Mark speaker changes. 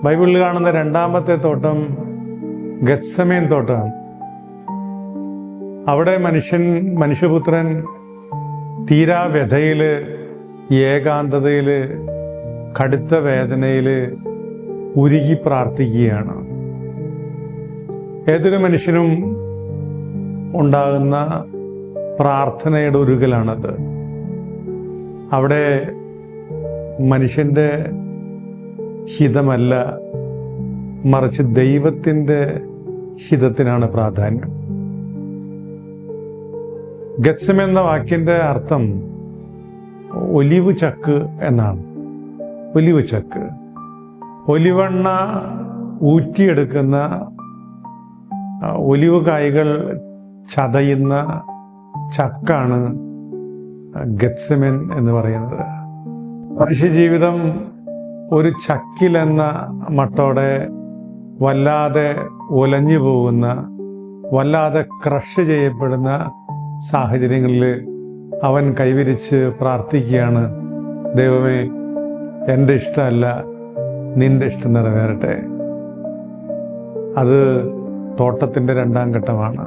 Speaker 1: ബൈബിളിൽ കാണുന്ന രണ്ടാമത്തെ തോട്ടം ഗത്സമേൻ തോട്ടമാണ്. അവിടെ മനുഷ്യപുത്രൻ തീരാ വ്യഥയില്, ഏകാന്തതയില്, കടുത്ത വേദനയില് ഉരുകി പ്രാർത്ഥിക്കുകയാണ്. ഏതൊരു മനുഷ്യനും ഉണ്ടാകുന്ന പ്രാർത്ഥനയുടെ ഉരുകലാണത്. അവിടെ മനുഷ്യൻ്റെ ഹിതമല്ല, മറിച്ച് ദൈവത്തിൻ്റെ ഹിതത്തിനാണ് പ്രാധാന്യം. ഗത്സമേൻ എന്ന വാക്കിൻ്റെ അർത്ഥം ഒലിവ് ചക്ക് എന്നാണ്. ഒലിവ് ചക്ക്, ഒലിവെണ്ണ ഊറ്റിയെടുക്കുന്ന, ഒലിവ് കായ്കൾ ചതയുന്ന ചക്കാണ് ഗത്സമേൻ എന്ന് പറയുന്നത്. മനുഷ്യജീവിതം ഒരു ചക്കിലെന്ന മട്ടോടെ വല്ലാതെ ഉലഞ്ഞു പോകുന്ന, വല്ലാതെ ക്രഷ് ചെയ്യപ്പെടുന്ന സാഹചര്യങ്ങളിൽ അവൻ കൈവിരിച്ച് പ്രാർത്ഥിക്കുകയാണ്, ദൈവമേ, എൻ്റെ ഇഷ്ടമല്ല, നിന്റെ ഇഷ്ടം നിറവേറട്ടെ. അത് തോട്ടത്തിൻ്റെ രണ്ടാം ഘട്ടമാണ്.